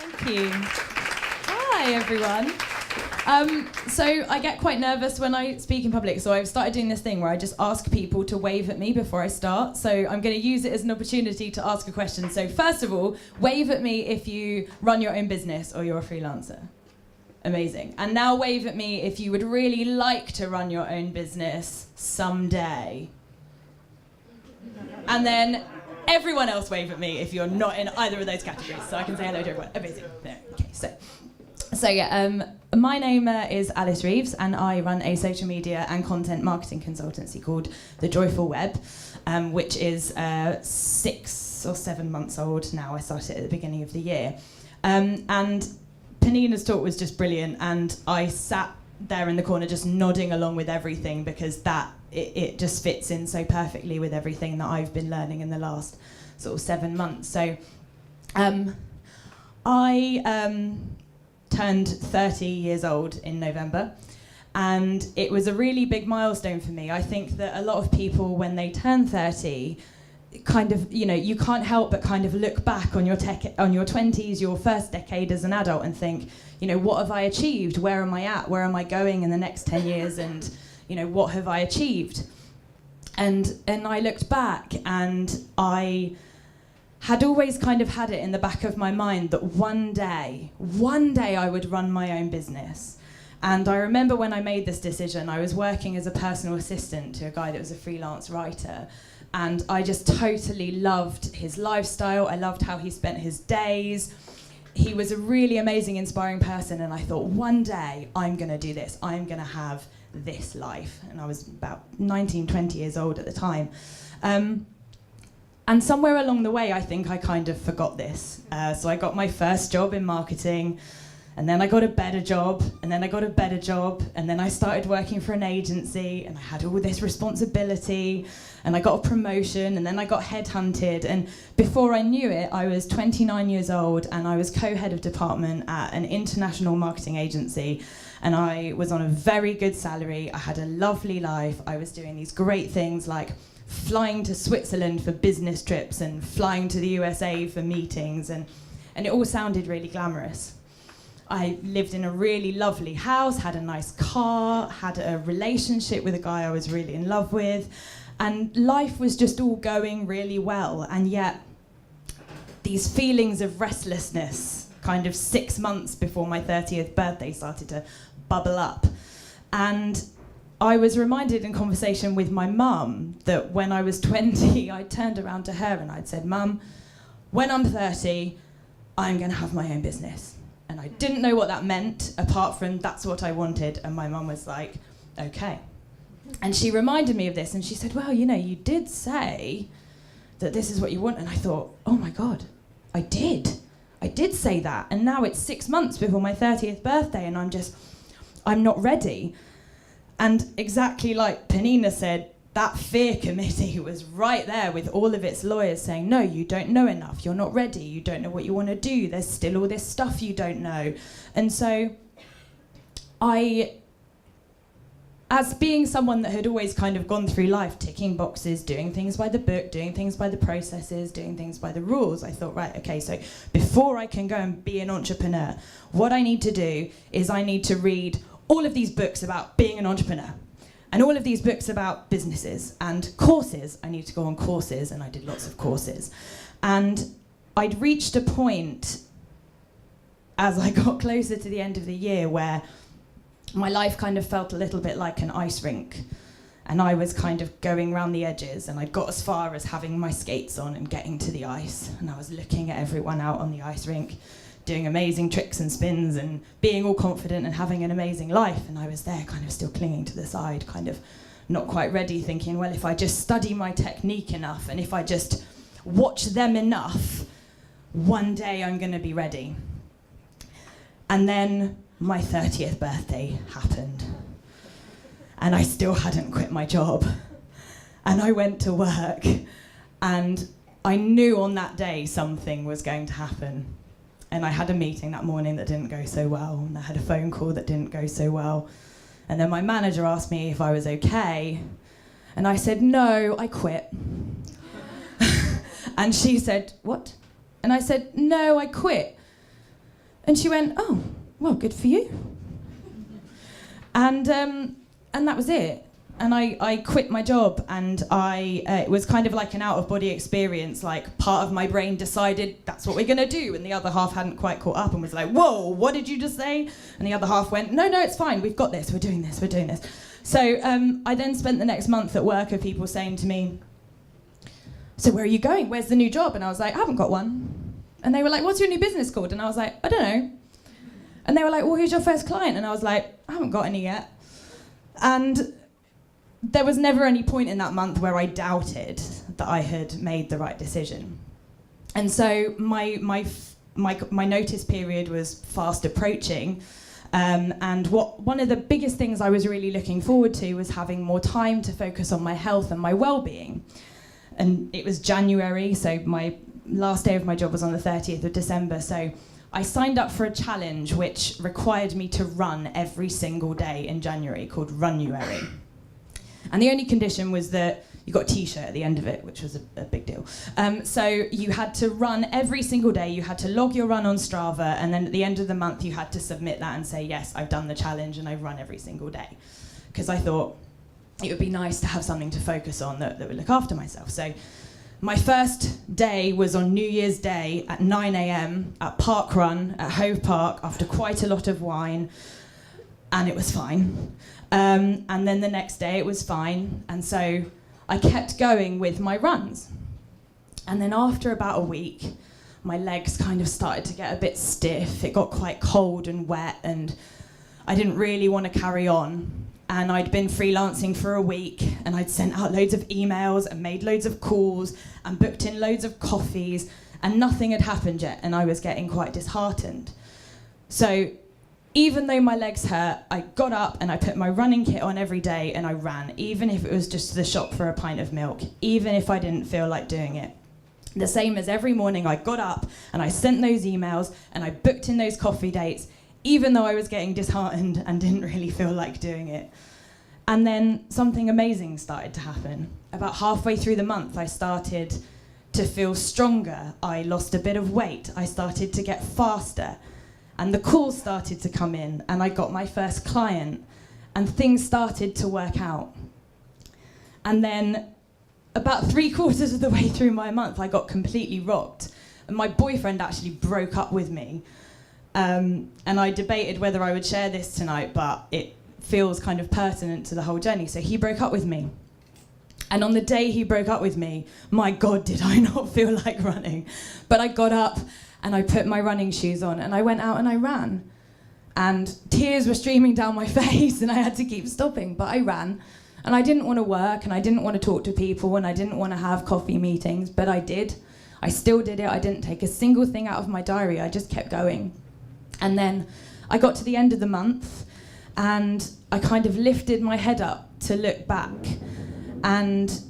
Thank you. Hi, everyone. So I get quite nervous when I speak in public, so I've started doing this thing where I just ask people to wave at me before I start. So I'm going to use it as an opportunity to ask a question. So first of all, wave at me if you run your own business or you're a freelancer. Amazing. And now wave at me if you would really like to run your own business someday. And then everyone else wave at me if you're not in either of those categories, so I can say hello to everyone. Amazing. There. Okay, so yeah, my name is Alice Reeves, and I run a social media and content marketing consultancy called The Joyful Web, which is 6 or 7 months old now. I started at the beginning of the year. And Panina's talk was just brilliant, and I sat there in the corner just nodding along with everything because it just fits in so perfectly with everything that I've been learning in the last sort of 7 months. So I turned 30 years old in November, and it was a really big milestone for me. I think that a lot of people, when they turn 30, kind of, you can't help but kind of look back on your 20s, your first decade as an adult, and think, what have I achieved? Where am I at? Where am I going in the next 10 years? And, what have I achieved? And I looked back, and I had always kind of had it in the back of my mind that one day I would run my own business. And I remember when I made this decision, I was working as a personal assistant to a guy that was a freelance writer. And I just totally loved his lifestyle. I loved how he spent his days. He was a really amazing, inspiring person. And I thought, one day I'm going to do this. I'm going to have this life. And I was about 19, 20 years old at the time. And somewhere along the way, I think I kind of forgot this. So I got my first job in marketing, and then I got a better job, and then I got a better job, and then I started working for an agency, and I had all this responsibility, and I got a promotion, and then I got headhunted, and before I knew it, I was 29 years old, and I was co-head of department at an international marketing agency, and I was on a very good salary. I had a lovely life. I was doing these great things like flying to Switzerland for business trips and flying to the USA for meetings, and it all sounded really glamorous. I lived in a really lovely house, had a nice car, had a relationship with a guy I was really in love with, and life was just all going really well. And yet these feelings of restlessness kind of 6 months before my 30th birthday started to bubble up. And I was reminded in conversation with my mum that when I was 20, I turned around to her and I'd said, "Mum, when I'm 30, I'm going to have my own business." And I didn't know what that meant, apart from that's what I wanted. And my mum was like, "Okay." And she reminded me of this, and she said, "Well, you did say that this is what you want." And I thought, oh my God, I did say that. And now it's 6 months before my 30th birthday, and I'm not ready. And exactly like Panina said, that fear committee was right there with all of its lawyers saying, "No, you don't know enough, you're not ready, you don't know what you want to do, there's still all this stuff you don't know." And so as being someone that had always kind of gone through life ticking boxes, doing things by the book, doing things by the processes, doing things by the rules, I thought, right, okay, so before I can go and be an entrepreneur, what I need to do is I need to read all of these books about being an entrepreneur, and all of these books about businesses, and courses. I need to go on courses, and I did lots of courses. And I'd reached a point as I got closer to the end of the year where my life kind of felt a little bit like an ice rink, and I was kind of going around the edges, and I'd got as far as having my skates on and getting to the ice, and I was looking at everyone out on the ice rink doing amazing tricks and spins and being all confident and having an amazing life, and I was there kind of still clinging to the side, kind of not quite ready, thinking, well, if I just study my technique enough and if I just watch them enough, one day I'm going to be ready. And then my 30th birthday happened, and I still hadn't quit my job, and I went to work, and I knew on that day something was going to happen. And I had a meeting that morning that didn't go so well, and I had a phone call that didn't go so well. And then my manager asked me if I was okay, and I said, "No, I quit." And she said, "What?" And I said, "No, I quit." And she went, oh, well, good for you. And that was it. And I quit my job, and it was kind of like an out-of-body experience. Like, part of my brain decided that's what we're going to do, and the other half hadn't quite caught up and was like, whoa, what did you just say? And the other half went, no, it's fine, we've got this, we're doing this. So I then spent the next month at work of people saying to me, so where are you going? Where's the new job? And I was like, I haven't got one. And they were like, what's your new business called? And I was like, I don't know. And they were like, well, who's your first client? And I was like, I haven't got any yet. And there was never any point in that month where I doubted that I had made the right decision. And so my notice period was fast approaching. And one of the biggest things I was really looking forward to was having more time to focus on my health and my well-being. And it was January, so my last day of my job was on the 30th of December. So I signed up for a challenge which required me to run every single day in January, called Runuary. And the only condition was that you got a t-shirt at the end of it, which was a big deal. So you had to run every single day, you had to log your run on Strava, and then at the end of the month you had to submit that and say, yes, I've done the challenge and I've run every single day. Because I thought it would be nice to have something to focus on that would look after myself. So my first day was on New Year's Day at 9 a.m. at Park Run at Hove Park after quite a lot of wine, and it was fine. And then the next day it was fine, and so I kept going with my runs. And then after about a week, my legs kind of started to get a bit stiff. It got quite cold and wet, and I didn't really want to carry on. And I'd been freelancing for a week, and I'd sent out loads of emails and made loads of calls and booked in loads of coffees, and nothing had happened yet, and I was getting quite disheartened. So even though my legs hurt, I got up and I put my running kit on every day and I ran, even if it was just to the shop for a pint of milk, even if I didn't feel like doing it. The same as every morning, I got up and I sent those emails and I booked in those coffee dates, even though I was getting disheartened and didn't really feel like doing it. And then something amazing started to happen. About halfway through the month, I started to feel stronger. I lost a bit of weight. I started to get faster. And the calls started to come in, and I got my first client, and things started to work out. And then about 3/4 of the way through my month, I got completely rocked. And my boyfriend actually broke up with me. And I debated whether I would share this tonight, but it feels kind of pertinent to the whole journey. So he broke up with me. And on the day he broke up with me, my God, did I not feel like running. But I got up and I put my running shoes on and I went out and I ran. And tears were streaming down my face and I had to keep stopping, but I ran. And I didn't want to work and I didn't want to talk to people and I didn't want to have coffee meetings, but I did. I still did it. I didn't take a single thing out of my diary. I just kept going. And then I got to the end of the month and I kind of lifted my head up to look back. And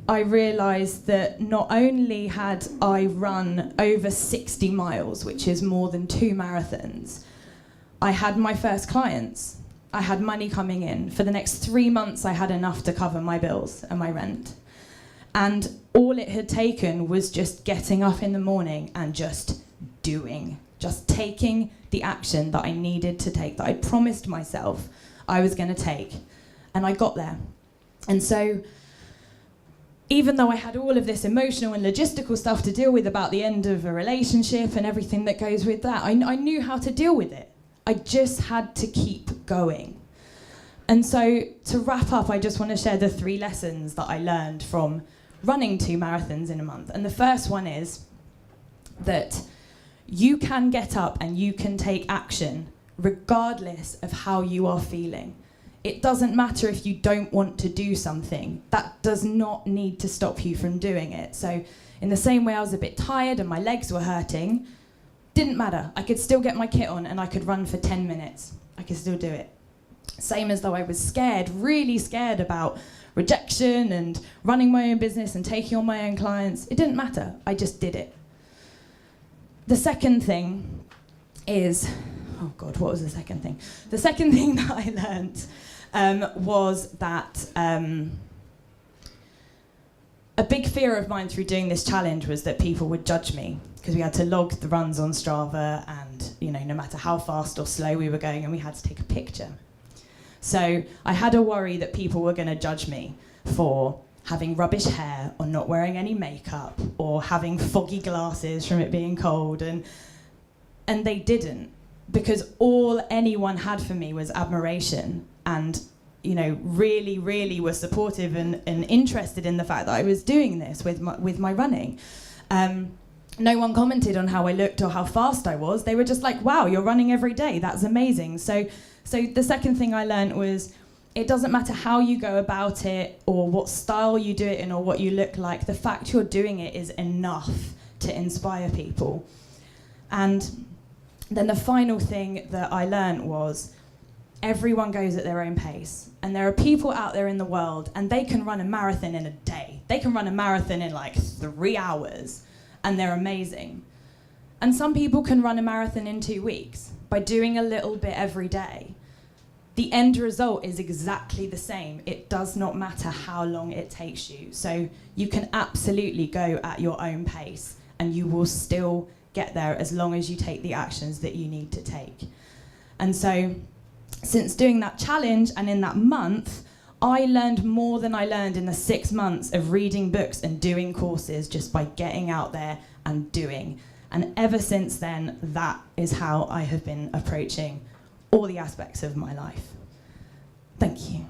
I realised that not only had I run over 60 miles, which is more than 2 marathons, I had my first clients. I had money coming in. For the next 3 months, I had enough to cover my bills and my rent. And all it had taken was just getting up in the morning and just doing, just taking the action that I needed to take, that I promised myself I was going to take. And I got there. And so even though I had all of this emotional and logistical stuff to deal with about the end of a relationship and everything that goes with that, I knew how to deal with it. I just had to keep going. And so to wrap up, I just want to share the 3 lessons that I learned from running 2 marathons in a month. And the first one is that you can get up and you can take action regardless of how you are feeling. It doesn't matter if you don't want to do something. That does not need to stop you from doing it. So in the same way I was a bit tired and my legs were hurting, didn't matter. I could still get my kit on and I could run for 10 minutes. I could still do it. Same as though I was scared, really scared about rejection and running my own business and taking on my own clients. It didn't matter. I just did it. The second thing is, oh God, what was the second thing? The second thing that I learned was that a big fear of mine through doing this challenge was that people would judge me, because we had to log the runs on Strava and no matter how fast or slow we were going, and we had to take a picture. So I had a worry that people were going to judge me for having rubbish hair or not wearing any makeup or having foggy glasses from it being cold, and they didn't, because all anyone had for me was admiration and really, really were supportive and interested in the fact that I was doing this with my running. No one commented on how I looked or how fast I was. They were just like, wow, you're running every day. That's amazing. So the second thing I learned was, it doesn't matter how you go about it or what style you do it in or what you look like. The fact you're doing it is enough to inspire people. And then the final thing that I learned was, everyone goes at their own pace. And there are people out there in the world, and they can run a marathon in a day. They can run a marathon in like 3 hours, and they're amazing. And some people can run a marathon in 2 weeks by doing a little bit every day. The end result is exactly the same. It does not matter how long it takes you. So you can absolutely go at your own pace, and you will still get there as long as you take the actions that you need to take. And so, since doing that challenge and in that month, I learned more than I learned in the 6 months of reading books and doing courses just by getting out there and doing. And ever since then, that is how I have been approaching all the aspects of my life. Thank you.